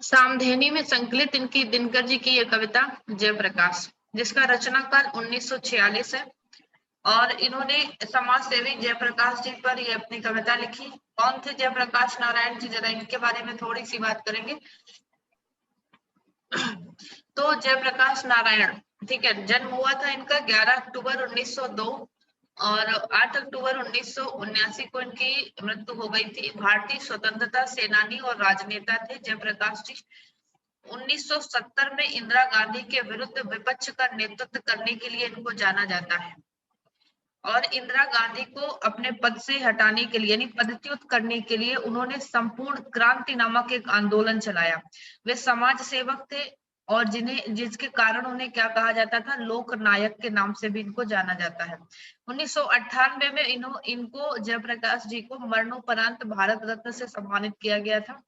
सामधेनी में संकलित इनकी दिनकर जी की यह कविता जयप्रकाश, जिसका रचनाकाल 1946 है। और इन्होंने समाज सेवी जयप्रकाश जी पर ये अपनी कविता लिखी। कौन थे जयप्रकाश नारायण जी, जरा इनके बारे में थोड़ी सी बात करेंगे। तो जयप्रकाश नारायण, ठीक है, जन्म हुआ था इनका 11 अक्टूबर 1902 और 8 अक्टूबर 1979 को इनकी मृत्यु हो गई थी। भारतीय स्वतंत्रता सेनानी और राजनेता थे जयप्रकाश जी। 1970 में इंदिरा गांधी के विरुद्ध विपक्ष का नेतृत्व करने के लिए इनको जाना जाता है और इंदिरा गांधी को अपने पद से हटाने के लिए यानी पदच्युत करने के लिए उन्होंने संपूर्ण क्रांति नामक एक आंदोलन चलाया। वे समाज सेवक थे और जिसके कारण उन्हें क्या कहा जाता था, लोक नायक के नाम से भी इनको जाना जाता है। 1998 में इनको जयप्रकाश जी को मरणोपरांत भारत रत्न से सम्मानित किया गया था।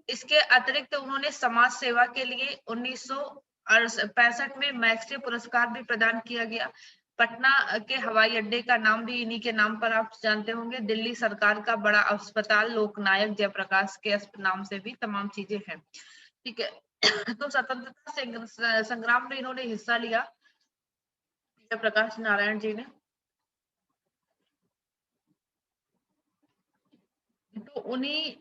इसके अतिरिक्त उन्होंने समाज सेवा के लिए 1965 में मैक्से पुरस्कार भी प्रदान किया गया। पटना के हवाई अड्डे का नाम भी इन्हीं के नाम पर आप जानते होंगे। दिल्ली सरकार का बड़ा अस्पताल लोकनायक जयप्रकाश के नाम से भी तमाम चीजें हैं, ठीक है। तो स्वतंत्रता संग्राम में इन्होंने हिस्सा लिया जयप्रकाश नारायण जी ने। तो उन्हीं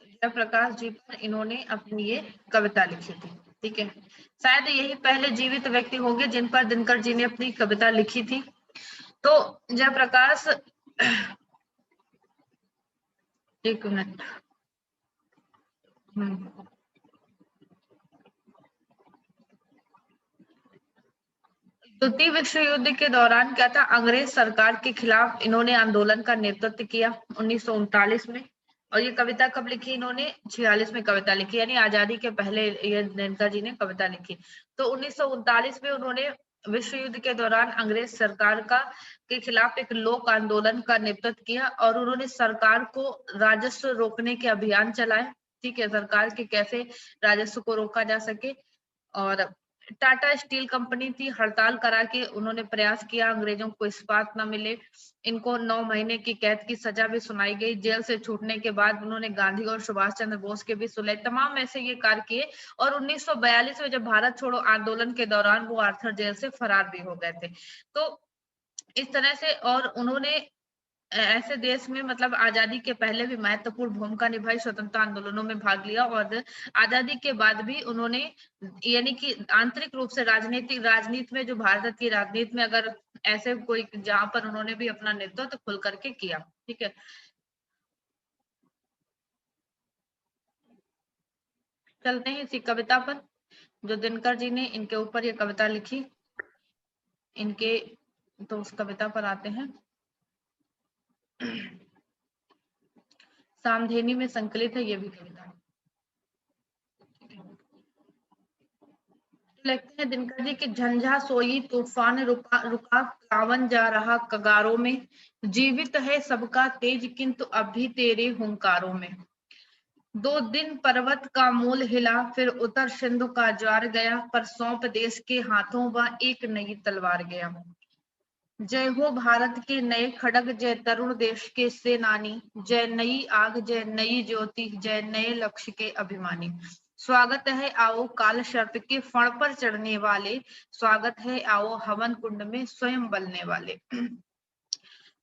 जयप्रकाश जी पर इन्होंने अपनी ये कविता लिखी थी, ठीक है। शायद यही पहले जीवित व्यक्ति होंगे जिन पर दिनकर जी ने अपनी कविता लिखी थी। तो जयप्रकाश, एक मिनट, द्वितीय विश्व युद्ध के दौरान क्या था, अंग्रेज सरकार के खिलाफ इन्होंने आंदोलन का नेतृत्व किया 1939 में। और ये कविता कब लिखी इन्होंने, 46 में कविता लिखी, यानी आजादी के पहले ये दिनकर जी ने कविता लिखी। तो 1939 में उन्होंने विश्व युद्ध के दौरान अंग्रेज सरकार के खिलाफ एक लोक आंदोलन का नेतृत्व किया और उन्होंने सरकार को राजस्व रोकने के अभियान चलाए, ठीक है, सरकार के कैसे राजस्व को रोका जा सके। और टाटा स्टील कंपनी थी, हड़ताल करा के उन्होंने प्रयास किया अंग्रेजों को इस्पात न मिले। इनको 9 महीने की कैद की सजा भी सुनाई गई। जेल से छूटने के बाद उन्होंने गांधी और सुभाष चंद्र बोस के भी सुनाए, तमाम ऐसे ये कार्य किए। और 1942 में जब भारत छोड़ो आंदोलन के दौरान वो आर्थर जेल से फरार भी हो गए थे। तो इस तरह से, और उन्होंने ऐसे देश में मतलब आजादी के पहले भी महत्वपूर्ण भूमिका निभाई, स्वतंत्रता आंदोलनों में भाग लिया और आजादी के बाद भी उन्होंने यानी कि आंतरिक रूप से राजनीति में, जो भारत की राजनीति में अगर ऐसे कोई जहां पर उन्होंने भी अपना नेतृत्व खुल करके किया, ठीक है। चलते हैं इसी कविता पर जो दिनकर जी ने इनके ऊपर ये कविता लिखी, इनके तो उस कविता पर आते हैं। सामधेनी में संकलित है ये भी कविता। लगते हैं दिनकर जी की, झंझा सोई तूफान रुका रुका प्लावन जा रहा कगारों में, जीवित है सबका तेज किंतु अभी तेरे हुंकारों में। 2 दिन पर्वत का मूल हिला फिर उतर सिंधु का ज्वार गया, पर सौंप देश के हाथों वह एक नई तलवार गया। जय हो भारत के नए खड़ग, जय तरुण देश के सेनानी, जय नई आग, जय नई ज्योति, जय नए लक्ष्य के अभिमानी। स्वागत है आओ काल सर्प के फण पर चढ़ने वाले, स्वागत है आओ हवन कुंड में स्वयं बलने वाले।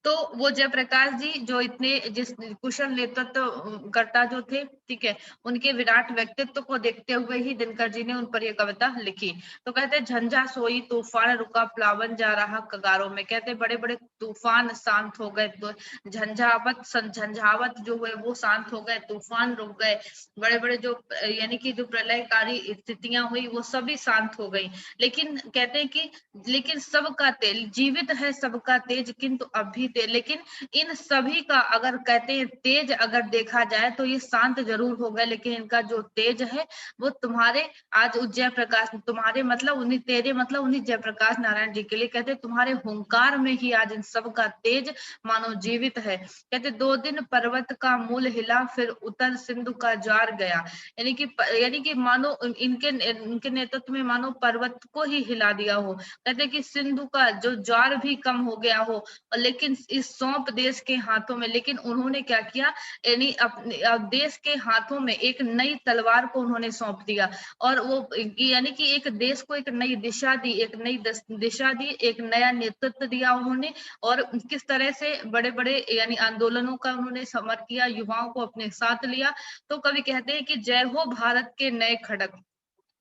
तो वो जयप्रकाश जी जो इतने जिस कुशल नेतृत्व करता जो थे, ठीक है, उनके विराट व्यक्तित्व को देखते हुए ही दिनकर जी ने उन पर यह कविता लिखी। तो कहते झंझा सोई तूफान रुका प्लावन जा रहा कगारों में, कहते बड़े बड़े तूफान शांत हो गए, तो झंझावत जो हुए वो शांत हो गए, तूफान रुक गए, बड़े बड़े जो यानी कि जो प्रलयकारी स्थितियां हुई वो सभी शांत हो गई। लेकिन कहते हैं कि लेकिन सबका तेज, जीवित है सबका तेज किंतु अभी तेज, लेकिन इन सभी का अगर कहते हैं तेज अगर देखा जाए तो ये शांत जरूर हो गए, लेकिन इनका जो तेज है वो तुम्हारे आज जयप्रकाश, तुम्हारे मतलब उन्हीं तेरे मतलब उन्हीं जयप्रकाश नारायण जी के लिए, कहते तुम्हारे हुंकार में ही आज इन सब का तेज मानो जीवित है। कहते 2 दिन पर्वत का मूल हिला फिर उतर सिंधु का ज्वार गया, यानी कि मानो इनके नेतृत्व में मानो पर्वत को ही हिला दिया हो। कहते कि सिंधु का जो ज्वार भी कम हो गया हो, लेकिन इस सौंप देश के हाथों में। लेकिन उन्होंने क्या किया, यानी अपने देश के हाथों में एक नई तलवार को उन्होंने सौंप दिया, और वो यानी कि एक देश को एक नई दिशा दी, एक नई दिशा दी, एक नया नेतृत्व दिया उन्होंने। और किस तरह से बड़े बड़े यानी आंदोलनों का उन्होंने समर किया, युवाओं को अपने साथ लिया। तो कवि कहते हैं कि जय हो भारत के नए खड़ग,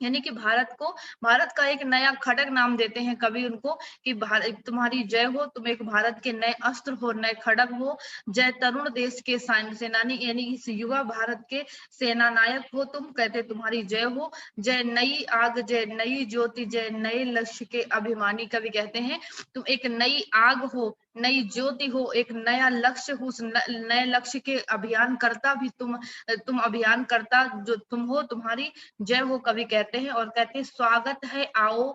यानी कि भारत का एक नया खड़ग नाम देते हैं कवि उनको, कि भारत तुम्हारी जय हो, तुम एक भारत के नए अस्त्र हो, नए खड़ग हो। जय तरुण देश के सेनानी, यानी इस युवा भारत के सेना नायक हो तुम, कहते तुम्हारी जय हो। जय नई आग, जय नई ज्योति, जय नए लक्ष्य के अभिमानी, कवि कहते हैं तुम एक नई आग हो, नई ज्योति हो, एक नया लक्ष्य हो, उस नए लक्ष्य के अभियान करता भी तुम अभियान करता जो तुम हो, तुम्हारी जय हो, कवि कहते हैं। और कहते हैं स्वागत है आओ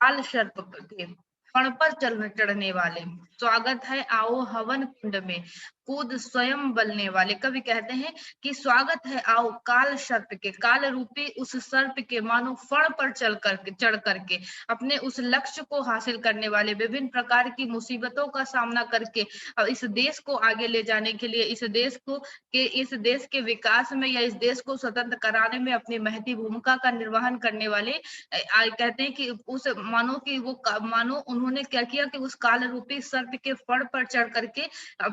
काल सर्प के फण पर चढ़ने वाले, स्वागत है आओ हवन कुंड में कूद स्वयं बलने वाले। कवि कहते हैं कि स्वागत है आओ काल सर्प के, काल रूपी उस सर्प के, मानो फण पर चढ़ करके अपने उस लक्ष्य को हासिल करने वाले, विभिन्न प्रकार की मुसीबतों का सामना करके इस देश को आगे ले जाने के लिए, इस देश के विकास में या इस देश को स्वतंत्र कराने में अपनी महती भूमिका का निर्वहन करने वाले कहते हैं कि उस मानो उन्होंने क्या किया कि उस काल रूपी सर्प के फण पर चढ़ करके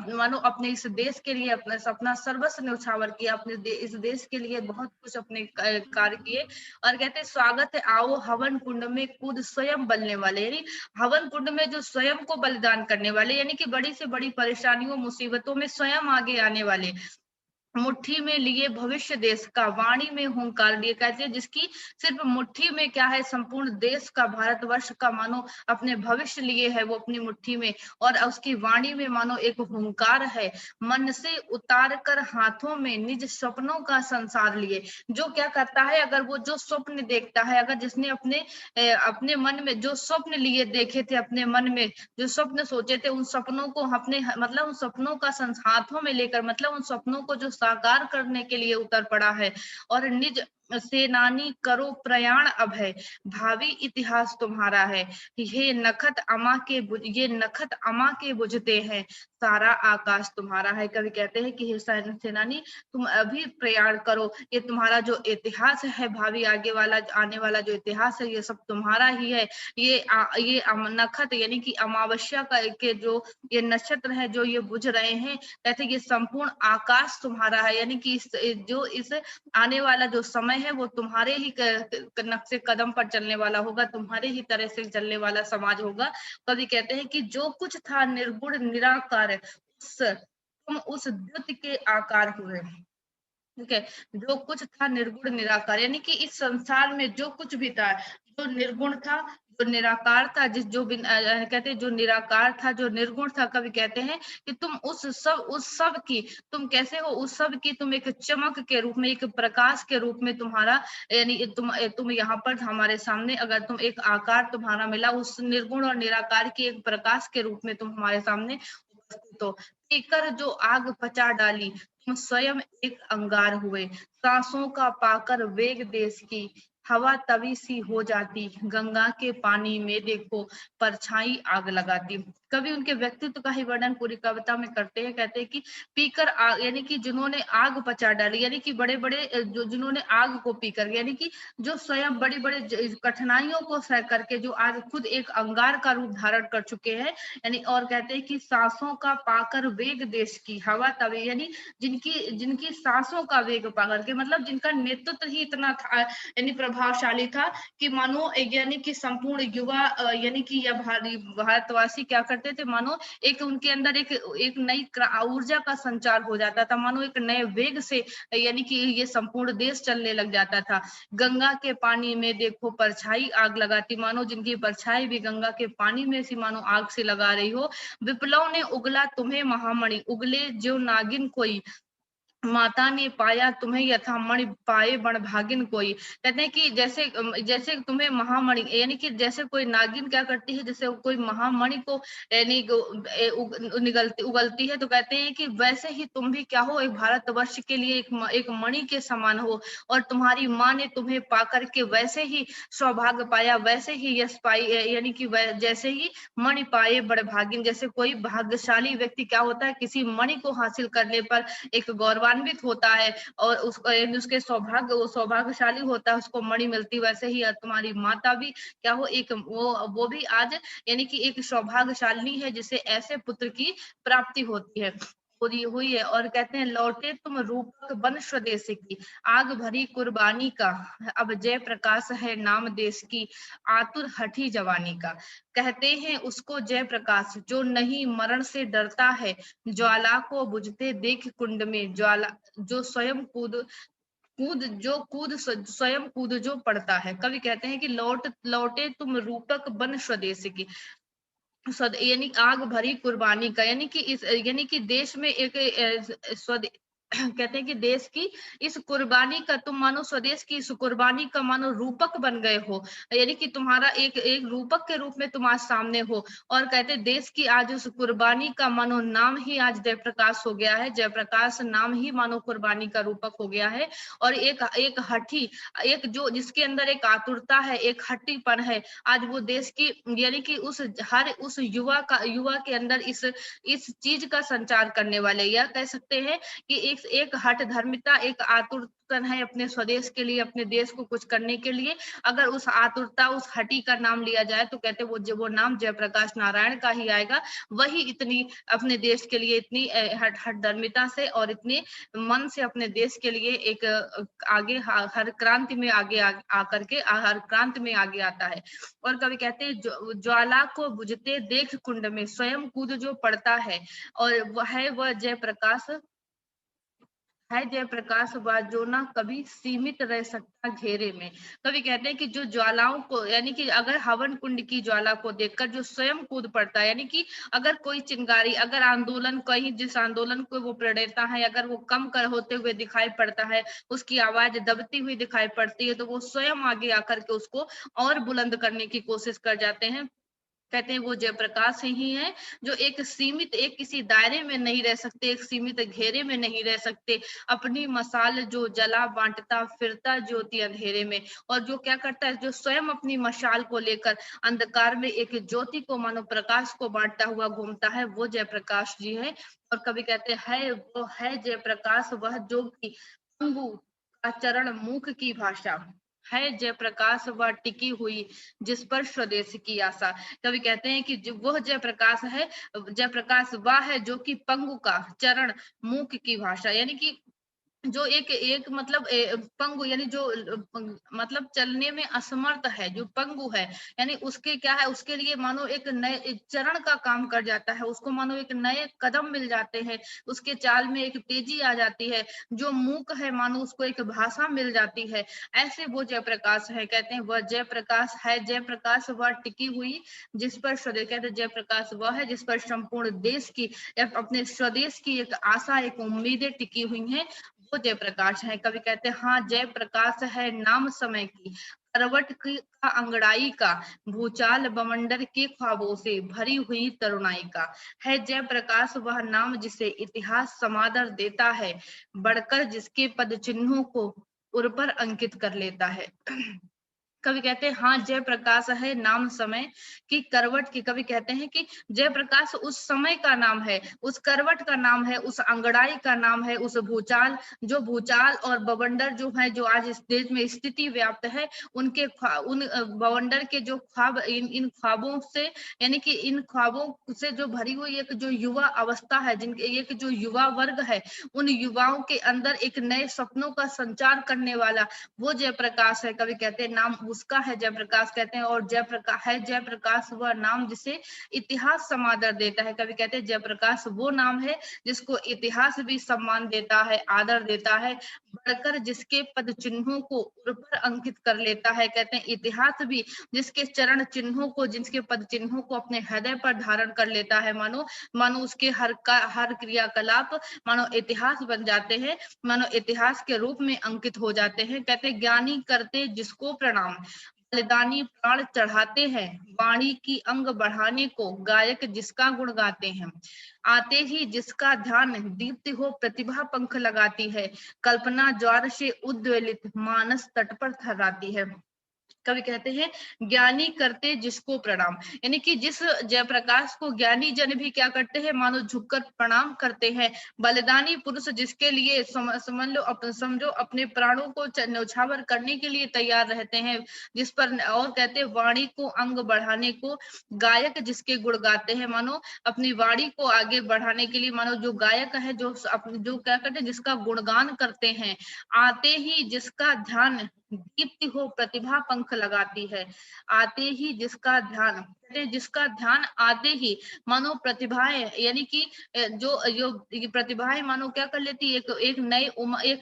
मानो अपने इस देश के लिए अपना सर्वस्व न्यौछावर किया, इस देश के लिए बहुत कुछ अपने कार्य किए। और कहते हैं स्वागत है आओ हवन कुंड में कूद स्वयं बलने वाले, यानी हवन कुंड में जो स्वयं को बलिदान करने वाले, यानी कि बड़ी से बड़ी परेशानियों मुसीबतों में स्वयं आगे आने वाले, मुट्ठी में लिए भविष्य देश का, वाणी में हुंकार लिए, कहते हैं जिसकी सिर्फ मुट्ठी में क्या है, संपूर्ण देश का, भारतवर्ष का मानो अपने भविष्य लिए है वो अपनी मुट्ठी में, और उसकी वाणी में मानो एक हुंकार है। मन से उतार कर हाथों में निज सपनों का संसार लिए, जो क्या करता है, अगर वो जो स्वप्न देखता है, अगर जिसने अपने मन में जो स्वप्न लिए देखे थे, अपने मन में जो स्वप्न सोचे थे, उन सपनों को अपने मतलब उन सपनों का हाथों में लेकर, मतलब उन सपनों को जो साकार करने के लिए उतर पड़ा है, और निज सेनानी करो प्रयाण अभय, भावी इतिहास तुम्हारा है। ये नखत अमा के बुझते हैं, सारा आकाश तुम्हारा है। कवि कहते हैं कि हे सेनानी तुम अभी प्रयाण करो, ये तुम्हारा जो इतिहास है, भावी आने वाला जो इतिहास है, ये सब तुम्हारा ही है। ये नखत यानी कि अमावस्या के जो ये नक्षत्र है जो ये बुझ रहे हैं, कहते ये संपूर्ण आकाश तुम्हारा है, यानी कि इस आने वाला जो समय है वो तुम्हारे ही नक्शे कदम पर चलने वाला होगा, तुम्हारे ही तरह से चलने वाला समाज होगा। कवि कहते हैं कि जो कुछ था निर्गुण निराकार, तुम उस द्युति के आकार हुए। ठीक है, जो कुछ था निर्गुण निराकार, यानी कि इस संसार में जो कुछ भी था, जो निर्गुण था, जो निराकार था, कहते हैं जो निराकार था, जो निर्गुण था, कवि कहते हैं कि तुम उस सब की तुम कैसे हो, उस सब की तुम एक चमक के रूप में, एक प्रकाश के रूप में तुम्हारा, यानी तुम यहाँ पर हमारे सामने, अगर तुम एक आकार तुम्हारा मिला, उस निर्गुण और निराकार की एक प्रकाश के रूप में तुम हमारे सामने उपस्थित हो। पीकर जो आग पचा डाली, तुम स्वयं एक अंगार हुए, सांसों का पाकर वेग देश की, हवा तवी सी हो जाती, गंगा के पानी में देखो परछाई आग लगाती। कवि उनके व्यक्तित्व का ही वर्णन पूरी कविता में करते हैं, कहते हैं कि पीकर आग, यानी कि जिन्होंने आग पचा डाली, यानी कि बड़े बड़े जिन्होंने आग को पीकर, यानी कि जो स्वयं बड़ी बड़े कठिनाइयों को सह करके जो आज खुद एक अंगार का रूप धारण कर चुके हैं, यानी और कहते हैं कि सांसों का पाकर वेग देश की, हवा तवी, यानी जिनकी सांसों का वेग पकड़ के, मतलब जिनका नेतृत्व ही इतना था, यानी प्रभावशाली था कि मानो यानी कि संपूर्ण युवा यानी कि यह भारतवासी क्या करते थे, मानो एक उनके अंदर एक नई ऊर्जा का संचार हो जाता था, मानो एक नए वेग से यानी कि ये संपूर्ण देश चलने लग जाता था। गंगा के पानी में देखो परछाई आग लगाती, मानो जिनकी परछाई भी गंगा के पानी में सी मानो आग से लगा रही हो। विप्लव ने उगला तुम्हें महामणि, उगले जो नागिन कोई, माता ने पाया तुम्हें यथा मणि पाए बण भागिन कोई। कहते हैं कि जैसे जैसे तुम्हें महामणि यानी कि जैसे कोई नागिन क्या करती है, जैसे कोई महामणि को यानी निगलती उगलती है, तो कहते हैं कि वैसे ही तुम भी क्या हो, एक भारतवर्ष के लिए एक मणि के समान हो, और तुम्हारी माँ ने तुम्हें पा करके वैसे ही सौभाग्य पाया, वैसे ही यश पाई, यानी कि जैसे ही मणि पाए बड़ भागिन, जैसे कोई भाग्यशाली व्यक्ति क्या होता है, किसी मणि को हासिल करने पर एक गौरवान्वित होता है और उसके सौभाग्य, वो सौभाग्यशाली होता है, उसको मणि मिलती। वैसे ही तुम्हारी माता भी क्या हो, एक वो भी आज यानी कि एक सौभाग्यशाली है जिसे ऐसे पुत्र की प्राप्ति होती है, पूरी हुई है। और कहते हैं लौटे तुम रूपक बन स्वदेश की, आग भरी कुर्बानी का, अब जय प्रकाश है नाम देश की, आतुर हठी जवानी का। कहते हैं उसको जय प्रकाश जो नहीं मरण से डरता है, ज्वाला को बुझते देख कुंड में, ज्वाला जो स्वयं स्वयं कूद जो पड़ता है। कवि कहते हैं कि लौटे तुम रूपक बन स्वदेश की, यानी आग भरी कुर्बानी का, यानी कि इस यानी कि देश में एक स्वदे कहते हैं कि देश की इस कुर्बानी का तुम मानो, स्वदेश की इस कुर्बानी का मानो रूपक बन गए हो, यानी कि तुम्हारा एक एक रूपक के रूप में तुम आज सामने हो। और कहते हैं देश की आज उस कुर्बानी का मानो नाम ही आज जयप्रकाश हो गया है, जयप्रकाश नाम ही मानो कुर्बानी का रूपक हो गया है। और एक एक हठी, एक जो जिसके अंदर एक आतुरता है, एक हट्टीपन है, आज वो देश की यानी कि उस युवा के अंदर इस चीज का संचार करने वाले, या कह सकते हैं कि एक हठ धर्मिता, एक आतुरता है अपने स्वदेश के लिए, अपने देश को कुछ करने के लिए। अगर उस आतुरता, उस हठी का नाम लिया जाए तो कहते वो नाम जयप्रकाश नारायण का ही आएगा। वही इतनी अपने देश के लिए इतनी हठ धर्मिता से और इतने मन से अपने देश के लिए एक आगे हर क्रांति में आगे आकर के हर क्रांति में आगे आता है। और कभी कहते हैं ज्वाला को बुझते देख कुंड में, स्वयं कूद जो पड़ता है, और वह जयप्रकाश है, जयप्रकाश वह जो ना कभी सीमित रह सकता घेरे में। कभी कहते हैं कि जो ज्वालाओं को, यानी कि अगर हवन कुंड की ज्वाला को देखकर जो स्वयं कूद पड़ता है, यानी कि अगर कोई चिंगारी, अगर आंदोलन कहीं जिस आंदोलन को वो प्रेरणा है, अगर वो कम कर होते हुए दिखाई पड़ता है, उसकी आवाज दबती हुई दिखाई पड़ती है, तो वो स्वयं आगे आकर के उसको और बुलंद करने की कोशिश कर जाते हैं। कहते हैं वो जयप्रकाश ही है जो एक सीमित, एक किसी दायरे में नहीं रह सकते, एक सीमित घेरे में नहीं रह सकते, अपनी मशाल जो जला बांटता फिरता ज्योति अंधेरे में। और जो क्या करता है, जो स्वयं अपनी मशाल को लेकर अंधकार में एक ज्योति को मानो प्रकाश को बांटता हुआ घूमता है, वो जयप्रकाश जी है। और कभी कहते हैं वो है जयप्रकाश वह जो कि अंगु का चरण मुख की भाषा, है जयप्रकाश वह टिकी हुई जिस पर स्वदेश की आशा। कवि कहते हैं कि जो वह जयप्रकाश है, जयप्रकाश वह है जो कि पंगु का चरण मूक की भाषा, यानी कि जो एक एक मतलब पंगु, यानी जो मतलब चलने में असमर्थ है, जो पंगु है, यानी उसके क्या है, उसके लिए मानो एक नए एक चरण का काम कर जाता है, उसको मानो एक नए कदम मिल जाते हैं, उसके चाल में एक तेजी आ जाती है। जो मूक है मानो उसको एक भाषा मिल जाती है। ऐसे वो जयप्रकाश है। कहते हैं वह जयप्रकाश है, जयप्रकाश वह टिकी हुई जिस पर स्वदेश, कहते हैं जयप्रकाश वह है जिस पर संपूर्ण देश की या अपने स्वदेश की एक आशा, एक उम्मीदें टिकी हुई हैं, वो जयप्रकाश है। कवि कहते हैं हाँ जयप्रकाश है नाम समय की, करवट की का अंगड़ाई का, भूचाल बवंडर के ख्वाबों से भरी हुई तरुणाई का। है जयप्रकाश वह नाम जिसे इतिहास समादर देता है, बढ़कर जिसके पद चिन्हों को उर पर अंकित कर लेता है। कवि कहते हैं हाँ जयप्रकाश है नाम समय की, करवट की, कवि कहते हैं कि जयप्रकाश उस समय का नाम है, उस करवट का नाम है, उस अंगड़ाई का नाम है, उस भूचाल, जो भूचाल और बवंडर जो है, जो आज इस देश में स्थिति व्याप्त है, उनके उन बवंडर के जो ख्वाब, इन ख्वाबों से, यानी कि इन ख्वाबों से जो भरी हुई एक जो युवा अवस्था है, जिनके एक जो युवा वर्ग है, उन युवाओं के अंदर एक नए सपनों का संचार करने वाला वो जयप्रकाश है। कवि कहते हैं नाम उसका है जयप्रकाश कहते हैं। और जयप्रकाश वह नाम जिसे इतिहास समादर देता है। कवि कहते हैं जयप्रकाश वो नाम है जिसको इतिहास भी सम्मान देता है, आदर देता है, बढ़कर जिसके पद चिन्हों को उर पर अंकित कर लेता है। कहते हैं इतिहास भी जिसके चरण चिन्हों को, जिसके पद चिन्हों को अपने हृदय पर धारण कर लेता है, मानो उसके हर क्रियाकलाप मानो इतिहास बन जाते हैं, मानो इतिहास के रूप में अंकित हो जाते हैं। कहते हैं ज्ञानी करते जिसको प्रणाम, बलिदानी प्राण चढ़ाते हैं, वाणी की अंग बढ़ाने को, गायक जिसका गुण गाते हैं, आते ही जिसका ध्यान दीप्ति हो प्रतिभा पंख लगाती है, कल्पना ज्वार से उद्वेलित मानस तट पर थर्राती है। कवि कहते हैं ज्ञानी करते जिसको प्रणाम, यानी कि जिस जयप्रकाश को ज्ञानी जन भी क्या करते हैं, मानो झुककर प्रणाम करते हैं। बलिदानी पुरुष जिसके लिए समझ लो समझो अपने प्राणों को न्यौछावर करने के लिए तैयार रहते हैं, जिस पर और कहते हैं वाणी को अंग बढ़ाने को, गायक जिसके गुण गाते हैं, मानो अपनी वाणी को आगे बढ़ाने के लिए, मानो जो गायक है जो क्या करते हैं, जिसका गुणगान करते हैं, आते ही जिसका ध्यान दीप्ति हो प्रतिभा पंख लगाती है, आते ही जिसका ध्यान आते ही मानो प्रतिभाएं, यानी कि जो प्रतिभाएं मानो क्या कर लेती है, एक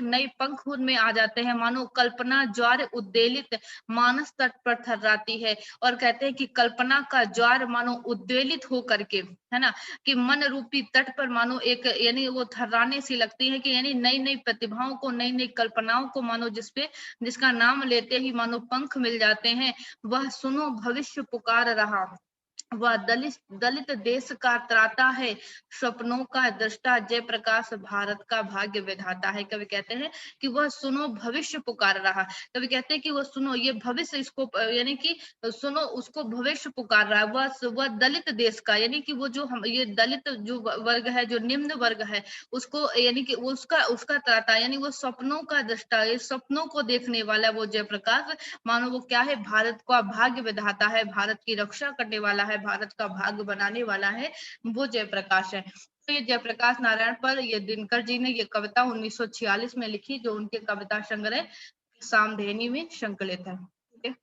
नई पंख उनमें आ जाते हैं, मानो कल्पना ज्वार उद्वेलित मानस तट पर थर्राती है। और कहते हैं कि कल्पना का ज्वार मानो उद्वेलित हो करके, है ना, कि मन रूपी तट पर मानो एक यानी वो थर्राने सी लगती है, कि यानी नई नई प्रतिभाओं को, नई नई कल्पनाओं को मानो जिसका नाम लेते ही मानो पंख मिल जाते हैं। वह सुनो भविष्य पुकार रहा, वह दलित देश का त्राता है, सपनों का दृष्टा जयप्रकाश भारत का भाग्य विधाता है। कवि कहते हैं कि वह सुनो भविष्य पुकार रहा, कवि कहते हैं कि वह सुनो, ये भविष्य इसको यानी कि सुनो उसको भविष्य पुकार रहा है। वह दलित देश का, यानी कि वो जो हम ये दलित जो वर्ग है, जो निम्न वर्ग है, उसको यानी कि उसका त्राता, यानी वो सपनों का दृष्टा, ये सपनों को देखने वाला वो जयप्रकाश, मानो वो क्या है, भारत का भाग्य विधाता है, भारत की रक्षा करने वाला है, भारत का भाग्य बनाने वाला है, वो जयप्रकाश है। तो ये जयप्रकाश नारायण पर ये दिनकर जी ने ये कविता 1946 में लिखी, जो उनके कविता संग्रह सामधेनी में संकलित है। ठीक है।